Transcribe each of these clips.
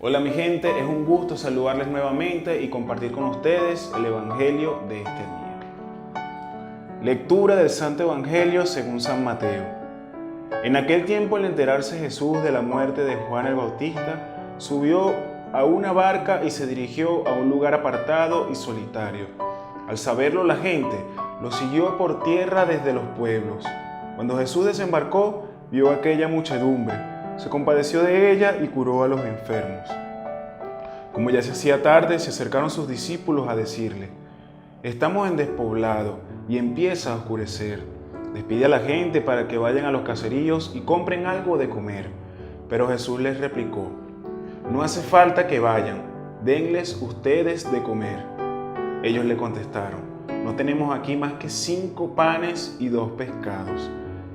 Hola mi gente, es un gusto saludarles nuevamente y compartir con ustedes el Evangelio de este día. Lectura del Santo Evangelio según San Mateo. En aquel tiempo, al enterarse Jesús de la muerte de Juan el Bautista, subió a una barca y se dirigió a un lugar apartado y solitario. Al saberlo la gente lo siguió por tierra desde los pueblos. Cuando Jesús desembarcó, vio aquella muchedumbre, se compadeció de ella y curó a los enfermos. Como ya se hacía tarde, se acercaron sus discípulos a decirle: «Estamos en despoblado y empieza a oscurecer. Despide a la gente para que vayan a los caseríos y compren algo de comer». Pero Jesús les replicó: «No hace falta que vayan, denles ustedes de comer». Ellos le contestaron: «No tenemos aquí más que 5 panes y 2 pescados».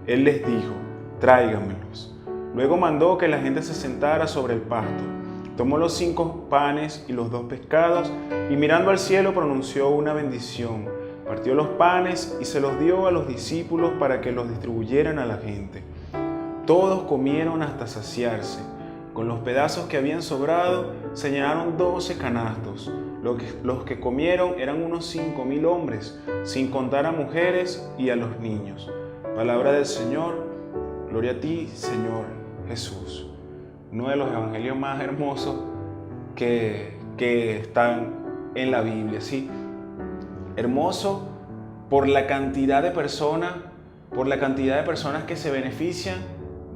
Él les dijo: «Tráiganmelos». Luego mandó que la gente se sentara sobre el pasto. Tomó los 5 panes y los 2 pescados y mirando al cielo pronunció una bendición. Partió los panes y se los dio a los discípulos para que los distribuyeran a la gente. Todos comieron hasta saciarse. Con los pedazos que habían sobrado se llenaron 12 canastos. Los que comieron eran unos 5.000 hombres, sin contar a mujeres y a los niños. Palabra del Señor. Gloria a ti, Señor Jesús. Uno de los evangelios más hermosos que están en la Biblia, ¿sí? Hermoso por la cantidad de personas, que se benefician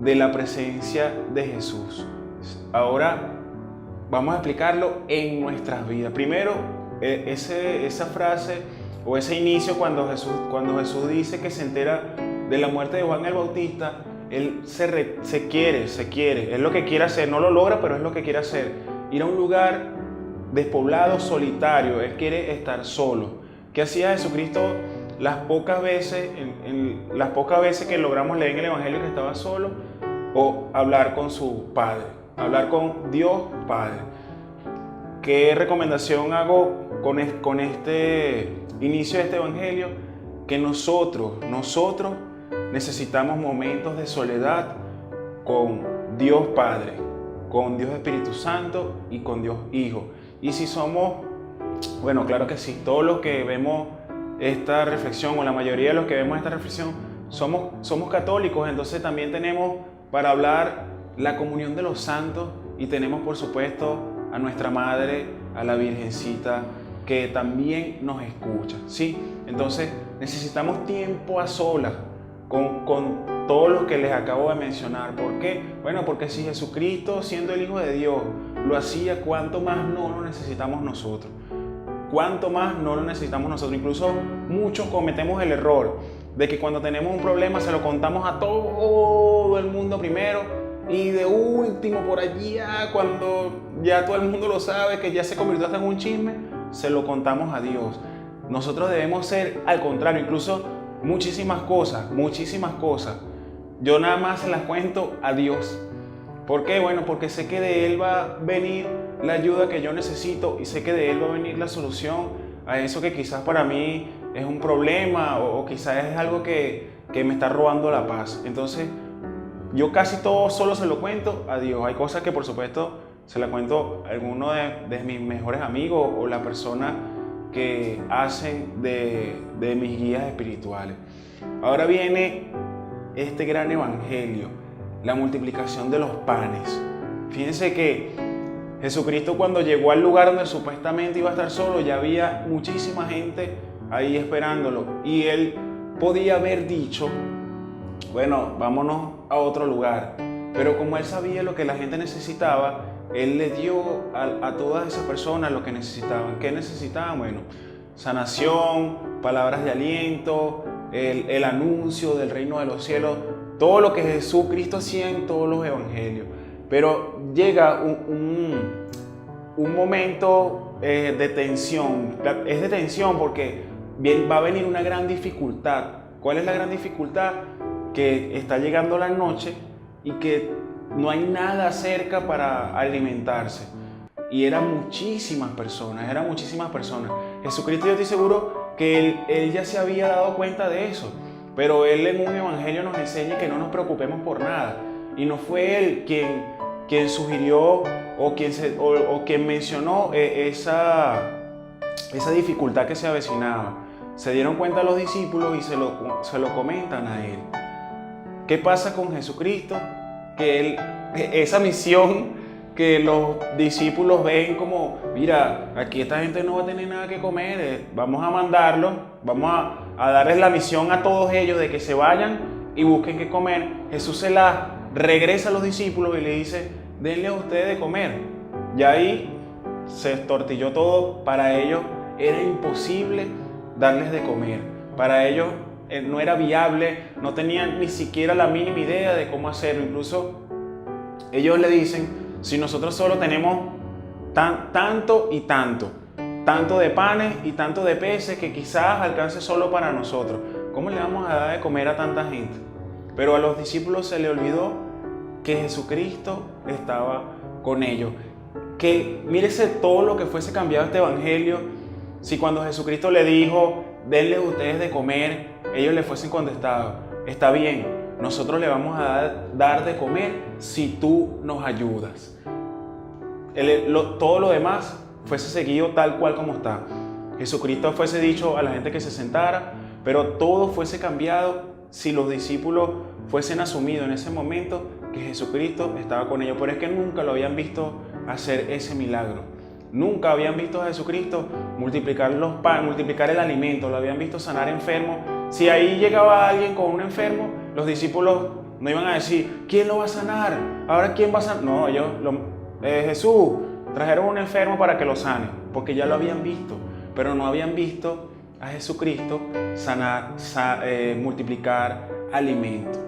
de la presencia de Jesús. Ahora vamos a explicarlo en nuestras vidas. Primero, esa frase o ese inicio cuando Jesús dice que se entera de la muerte de Juan el Bautista. Él se quiere, es lo que quiere hacer, no lo logra, pero es lo que quiere hacer. Ir a un lugar despoblado, solitario, él quiere estar solo. ¿Qué hacía Jesucristo las pocas veces que logramos leer en el Evangelio que estaba solo? O hablar con su Padre, hablar con Dios Padre. ¿Qué recomendación hago con este inicio de este Evangelio? Que nosotros necesitamos momentos de soledad con Dios Padre, con Dios Espíritu Santo y con Dios Hijo. Y si somos, bueno, claro que sí, todos los que vemos esta reflexión, o la mayoría de los que vemos esta reflexión, somos católicos, entonces también tenemos para hablar la comunión de los santos y tenemos por supuesto a nuestra Madre, a la Virgencita, que también nos escucha, ¿sí? Entonces necesitamos tiempo a solas con todo lo que les acabo de mencionar. ¿Por qué? Bueno, porque si Jesucristo, siendo el Hijo de Dios, lo hacía, ¿cuánto más no lo necesitamos nosotros? ¿Cuánto más no lo necesitamos nosotros? Incluso muchos cometemos el error de que cuando tenemos un problema se lo contamos a todo el mundo primero y de último por allá, cuando ya todo el mundo lo sabe, que ya se convirtió hasta en un chisme, se lo contamos a Dios. Nosotros debemos ser al contrario, incluso muchísimas cosas. Yo nada más se las cuento a Dios. ¿Por qué? Bueno, porque sé que de Él va a venir la ayuda que yo necesito y sé que de Él va a venir la solución a eso que quizás para mí es un problema o quizás es algo que me está robando la paz. Entonces, yo casi todo solo se lo cuento a Dios. Hay cosas que por supuesto se las cuento a alguno de mis mejores amigos o la persona que hacen de mis guías espirituales. Ahora viene este gran evangelio, la multiplicación de los panes. Fíjense que Jesucristo, cuando llegó al lugar donde supuestamente iba a estar solo, ya había muchísima gente ahí esperándolo y él podía haber dicho: bueno, vámonos a otro lugar. Pero como él sabía lo que la gente necesitaba, él le dio a todas esas personas lo que necesitaban. ¿Qué necesitaban? Bueno, sanación, palabras de aliento, el anuncio del reino de los cielos, todo lo que Jesucristo hacía en todos los evangelios. Pero llega un momento de tensión. Es de tensión porque va a venir una gran dificultad. ¿Cuál es la gran dificultad? Que está llegando la noche y que no hay nada cerca para alimentarse. Y eran muchísimas personas. Jesucristo, yo estoy seguro que él ya se había dado cuenta de eso. Pero Él en un evangelio nos enseña que no nos preocupemos por nada. Y no fue Él quien quien sugirió o quien mencionó esa dificultad que se avecinaba. Se dieron cuenta los discípulos y se lo comentan a él. ¿Qué pasa con Jesucristo? Que esa misión que los discípulos ven como, mira, aquí esta gente no va a tener nada que comer, vamos a mandarlos, vamos a darles la misión a todos ellos de que se vayan y busquen qué comer. Jesús se la regresa a los discípulos y le dice, denle a ustedes de comer. Y ahí se estortilló todo. Para ellos era imposible darles de comer. Para ellos no era viable, no tenían ni siquiera la mínima idea de cómo hacerlo. Incluso ellos le dicen, si nosotros solo tenemos tanto y tanto de panes y tanto de peces que quizás alcance solo para nosotros, ¿cómo le vamos a dar de comer a tanta gente? Pero a los discípulos se les olvidó que Jesucristo estaba con ellos. Que mírese todo lo que fuese cambiado este evangelio, si cuando Jesucristo le dijo, denle ustedes de comer, ellos le fuesen contestado, está bien, nosotros le vamos a dar de comer si tú nos ayudas. Todo lo demás fuese seguido tal cual como está. Jesucristo fuese dicho a la gente que se sentara, pero todo fuese cambiado si los discípulos fuesen asumidos en ese momento que Jesucristo estaba con ellos. Pero es que nunca lo habían visto hacer ese milagro. Nunca habían visto a Jesucristo multiplicar los panes, multiplicar el alimento, lo habían visto sanar enfermos. Si ahí llegaba alguien con un enfermo, los discípulos no iban a decir, ¿quién lo va a sanar? ¿Ahora quién va a sanar? No, Jesús, trajeron un enfermo para que lo sane, porque ya lo habían visto, pero no habían visto a Jesucristo sanar, multiplicar alimento.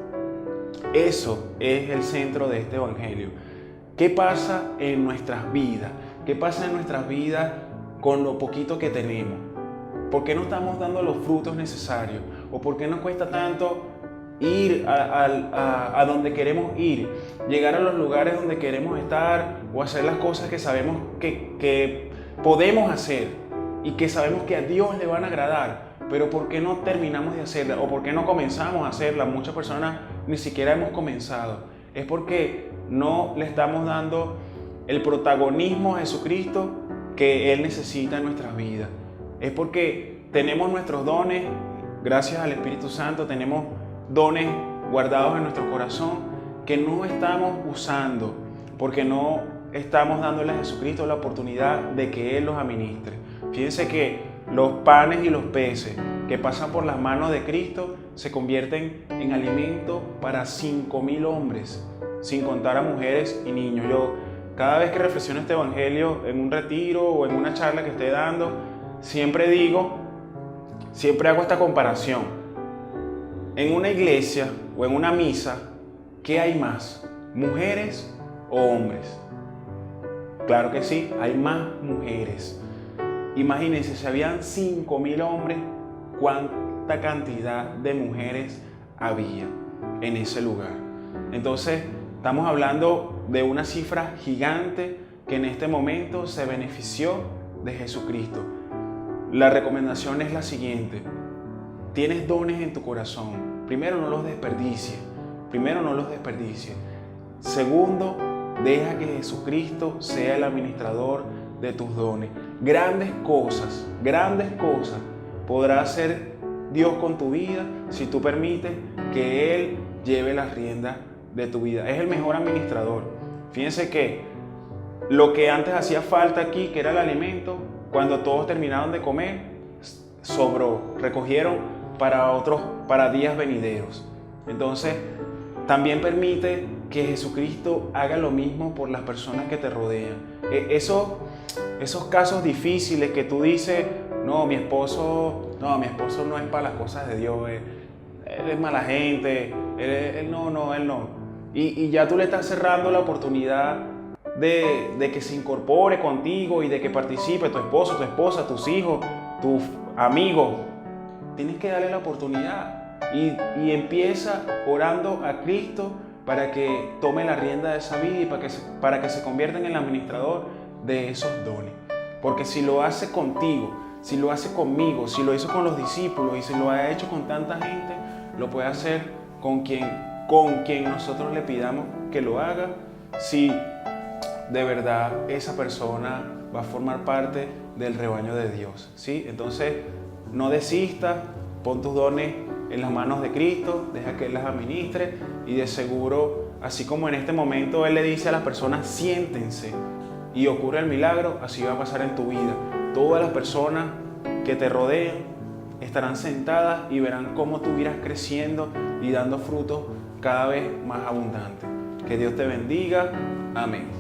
Eso es el centro de este evangelio. ¿Qué pasa en nuestras vidas? ¿Qué pasa en nuestras vidas con lo poquito que tenemos? ¿Por qué no estamos dando los frutos necesarios? ¿O por qué nos cuesta tanto ir a donde queremos ir? Llegar a los lugares donde queremos estar o hacer las cosas que sabemos que podemos hacer y que sabemos que a Dios le van a agradar. Pero ¿por qué no terminamos de hacerla? ¿O por qué no comenzamos a hacerla? Muchas personas ni siquiera hemos comenzado. Es porque no le estamos dando el protagonismo a Jesucristo que Él necesita en nuestras vidas. Es porque tenemos nuestros dones, gracias al Espíritu Santo, tenemos dones guardados en nuestro corazón que no estamos usando, porque no estamos dándole a Jesucristo la oportunidad de que Él los administre. Fíjense que los panes y los peces que pasan por las manos de Cristo se convierten en alimento para 5,000 hombres, sin contar a mujeres y niños. Yo cada vez que reflexiono este evangelio en un retiro o en una charla que esté dando, siempre hago esta comparación. En una iglesia o en una misa, ¿qué hay más? ¿Mujeres o hombres? Claro que sí, hay más mujeres. Imagínense, si habían 5,000 hombres, ¿cuánta cantidad de mujeres había en ese lugar? Entonces, estamos hablando de una cifra gigante que en este momento se benefició de Jesucristo. La recomendación es la siguiente: tienes dones en tu corazón. Primero, no los desperdicies. Segundo, deja que Jesucristo sea el administrador de tus dones. Grandes cosas podrá hacer Dios con tu vida si tú permites que Él lleve las riendas de tu vida. Es el mejor administrador. Fíjense que lo que antes hacía falta aquí, que era el alimento, cuando todos terminaron de comer, sobró, recogieron para días venideros. Entonces, también permite que Jesucristo haga lo mismo por las personas que te rodean. Esos casos difíciles que tú dices, mi esposo no es para las cosas de Dios, él es mala gente, él no. Y ya tú le estás cerrando la oportunidad de que se incorpore contigo y de que participe tu esposo, tu esposa, tus hijos, tus amigos. Tienes que darle la oportunidad y empieza orando a Cristo para que tome la rienda de esa vida y para que se convierta en el administrador de esos dones. Porque si lo hace contigo, si lo hace conmigo, si lo hizo con los discípulos y si lo ha hecho con tanta gente, lo puede hacer con quien nosotros le pidamos que lo haga si de verdad esa persona va a formar parte del rebaño de Dios, ¿sí? Entonces, no desistas, pon tus dones en las manos de Cristo, deja que Él las administre y de seguro, así como en este momento Él le dice a las personas, siéntense y ocurre el milagro, así va a pasar en tu vida. Todas las personas que te rodean estarán sentadas y verán cómo tú irás creciendo y dando frutos cada vez más abundantes. Que Dios te bendiga. Amén.